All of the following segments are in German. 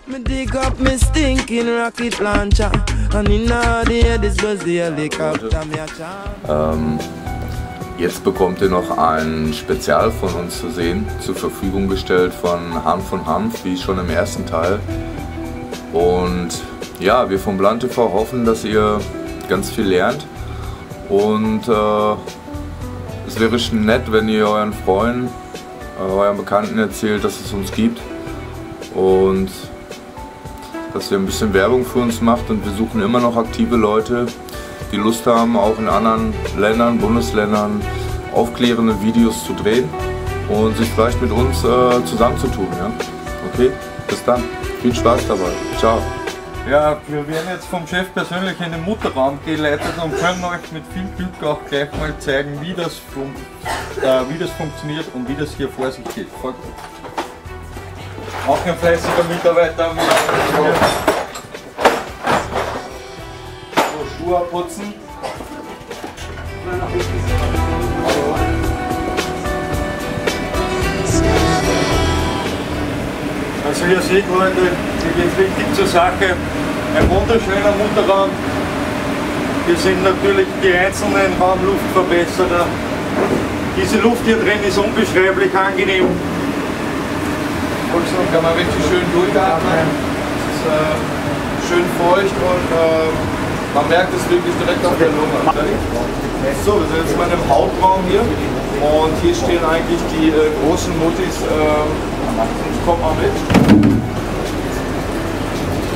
Me dig up me stinking rocket launcher and in the air this was the helicopter. Jetzt bekommt ihr noch ein Spezial von uns zu sehen, zur Verfügung gestellt von Hanf und Hanf, wie schon im ersten Teil. Und ja, wir vom Blunt TV hoffen, dass ihr ganz viel lernt. Und es wäre schon nett, wenn ihr euren Freunden, euren Bekannten erzählt, dass es uns gibt. Und dass ihr ein bisschen Werbung für uns macht, und wir suchen immer noch aktive Leute, die Lust haben, auch in anderen Ländern, Bundesländern aufklärende Videos zu drehen und sich vielleicht mit uns zusammenzutun. Ja? Okay, bis dann. Viel Spaß dabei. Ciao. Ja, wir werden jetzt vom Chef persönlich in den Mutterraum geleitet und können euch mit viel Glück auch gleich mal zeigen, wie das funktioniert und wie das hier vor sich geht. Folgt uns. Auch ein fleißiger Mitarbeiter. So, Schuhe putzen. Also ihr seht, Leute, hier geht es richtig zur Sache. Ein wunderschöner Mutterraum. Hier sind natürlich die einzelnen Raumluftverbesserer. Diese Luft hier drin ist unbeschreiblich angenehm. Kann man richtig schön durchatmen. Es ist schön feucht und man merkt es wirklich direkt auf der Lunge. So, wir sind jetzt mal im Hauptraum hier und hier stehen eigentlich die großen Muttis. Kommt mal mit.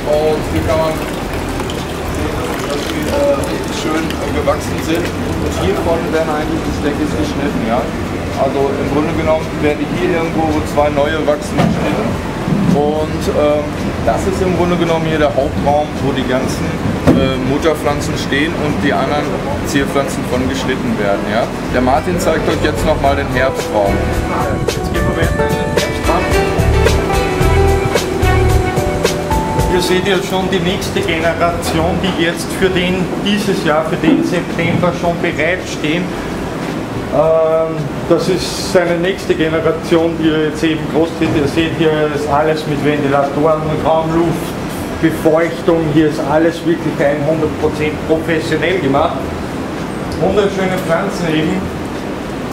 Und hier kann man sehen, dass die richtig schön gewachsen sind. Und hiervon werden eigentlich die Steckis geschnitten. Ja? Also im Grunde genommen werden hier irgendwo zwei neue wachsen geschnitten. Und das ist im Grunde genommen hier der Hauptraum, wo die ganzen Mutterpflanzen stehen und die anderen Zierpflanzen von geschnitten werden. Ja? Der Martin zeigt euch jetzt nochmal den Herbstraum. Jetzt gehen wir weiter in den Herbstraum. Hier seht ihr schon die nächste Generation, die jetzt für dieses Jahr, für den September schon bereitstehen. Das ist seine nächste Generation, die ihr jetzt eben großzieht. Ihr seht, hier ist alles mit Ventilatoren, Raumluft, Befeuchtung. Hier ist alles wirklich 100% professionell gemacht. Wunderschöne Pflanzen eben.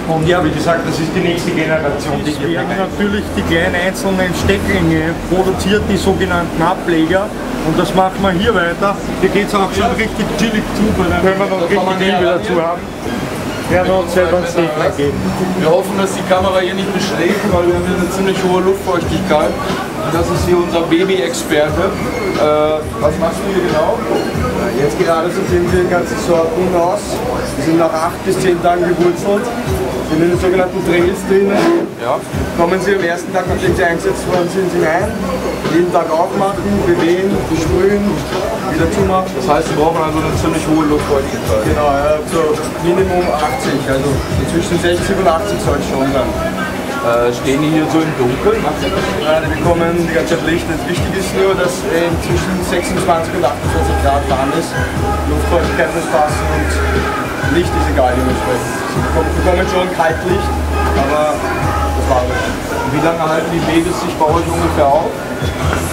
Und ja, wie gesagt, das ist die nächste Generation. Wir haben natürlich die kleinen einzelnen Stecklinge produziert, die sogenannten Ableger. Und das machen wir hier weiter. Hier geht es auch schon richtig chillig zu, weil dann können wir noch richtig Liebe dazu haben. Wir werden uns selber ein Steak geben. Wir hoffen, dass die Kamera hier nicht beschlägt, weil wir haben hier eine ziemlich hohe Luftfeuchtigkeit. Und das ist hier unser Baby-Experte. Was machst du hier genau? Jetzt gerade sortieren wir die ganzen Sorten aus. Die sind nach 8 bis 10 Tagen gewurzelt. Sind in den sogenannten Trails drinnen. Ja. Kommen sie am ersten Tag, nachdem sie eingesetzt worden sind, hinein. Jeden Tag aufmachen, bewegen, besprühen, wieder zumachen. Das heißt, wir brauchen also eine ziemlich hohe Luftfeuchtigkeit. Genau, ja, so Minimum 80, also zwischen 60 und 80 soll es schon sein. Stehen die hier so im Dunkeln? Nein, die bekommen die ganze Zeit Licht. Das Wichtig ist nur, dass zwischen 26 und 28 Grad warm ist, Luftfeuchtigkeit muss passen und Licht ist egal dementsprechend. Sie bekommen schon Kaltlicht, aber das war es. Wie lange halten die Babys sich bei euch ungefähr auf?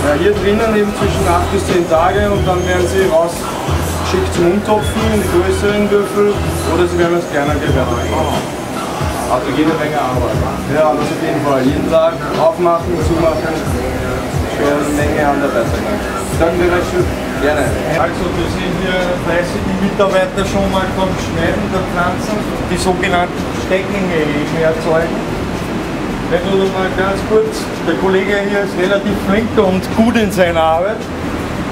Ja, hier drinnen eben zwischen 8 bis 10 Tage und dann werden sie rausgeschickt zum Umtopfen in die größeren Würfel oder sie werden als kleiner gewertet. Also jede Menge Arbeit. Ja, das auf jeden Fall. Jeden Tag aufmachen, zumachen, eine Menge an der Seite. Danke dir recht schön. Gerne. Also wir sehen hier fleißig die Mitarbeiter schon mal beim Schneiden der Pflanzen, die sogenannten Stecklinge eben erzeugen. Wenn du mal ganz kurz, der Kollege hier ist relativ flink und gut in seiner Arbeit.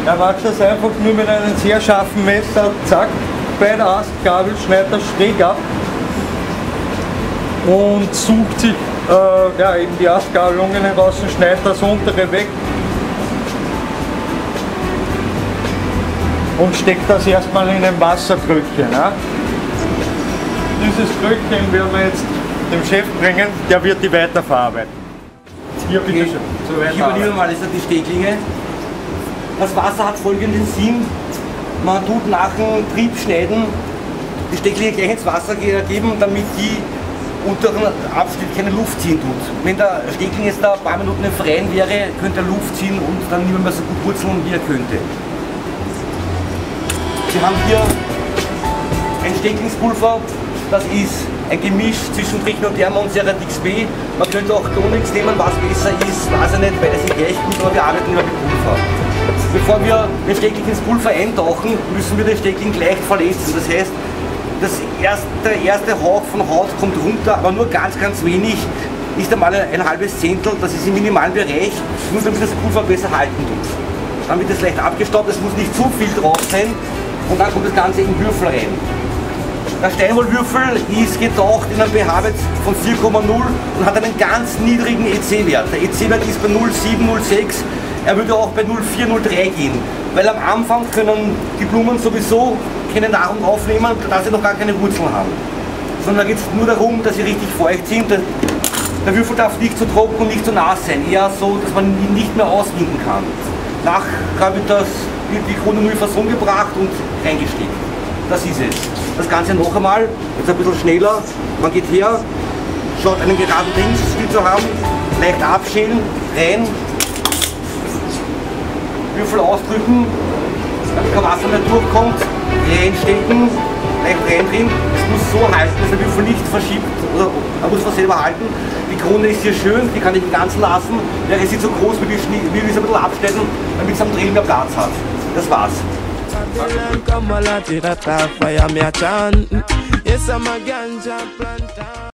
Er macht das einfach nur mit einem sehr scharfen Messer, zack, bei der Astgabel schneidet er schräg ab und sucht sich ja, eben die Astgabelungen heraus und schneidet das untere weg und steckt das erstmal in ein Wasserkrötchen. Ja? Dieses Krötchen werden wir jetzt dem Chef bringen, der wird die weiterverarbeiten. Hier bitte schön. Ich übernehme mal die Stecklinge. Das Wasser hat folgenden Sinn. Man tut nach dem Trieb schneiden, die Stecklinge gleich ins Wasser geben, damit die unteren Abschnitt keine Luft ziehen tut. Wenn der Stegling jetzt da ein paar Minuten im Freien wäre, könnte er Luft ziehen und dann nicht mehr so gut wurzeln, wie er könnte. Wir haben hier ein Steglingspulver, das ist ein Gemisch zwischen Trichinoderma und Ceratix B. Man könnte auch Tonix nehmen, was besser ist, weiß ich nicht, weil das ist gleich gut, aber wir arbeiten immer mit Pulver. Bevor wir den Stegling ins Pulver eintauchen, müssen wir den Stegling gleich verletzen. Das heißt, der erste Hauch von Haut kommt runter, aber nur ganz wenig, nicht einmal ein halbes Zehntel, das ist im minimalen Bereich, nur damit das Pulver besser halten tut. Dann wird es leicht abgestaubt, es muss nicht zu viel drauf sein und dann kommt das Ganze in Würfel rein. Der Steinwollwürfel ist getaucht in einem pH-Wert von 4,0 und hat einen ganz niedrigen EC-Wert. Der EC-Wert ist bei 0,7, 0,6, er würde auch bei 0,4, 0,3 gehen, weil am Anfang können die Blumen sowieso keine Nahrung aufnehmen, da sie noch gar keine Wurzeln haben. Sondern da geht es nur darum, dass sie richtig feucht sind. Der Würfel darf nicht zu trocken und nicht zu nass sein, eher so, dass man ihn nicht mehr auswinden kann. Nachher wird die Krone nur in Fasson gebracht und reingesteckt. Das ist es. Das Ganze noch einmal, jetzt ein bisschen schneller. Man geht her, schaut einen geraden Ringstil zu haben, leicht abschälen, rein, Würfel ausdrücken, damit kein Wasser mehr durchkommt, reinstecken, leicht reindrehen. Es muss so halten, dass der Würfel nicht verschiebt, oder man muss es selber halten. Die Krone ist hier schön, die kann ich im Ganzen lassen. Wäre sie zu groß, würde ich es ein bisschen abschneiden, damit es am Drehen mehr Platz hat. Das war's. Babylon come a lot, that fire me a chant. Yes, I'm a ganja planter.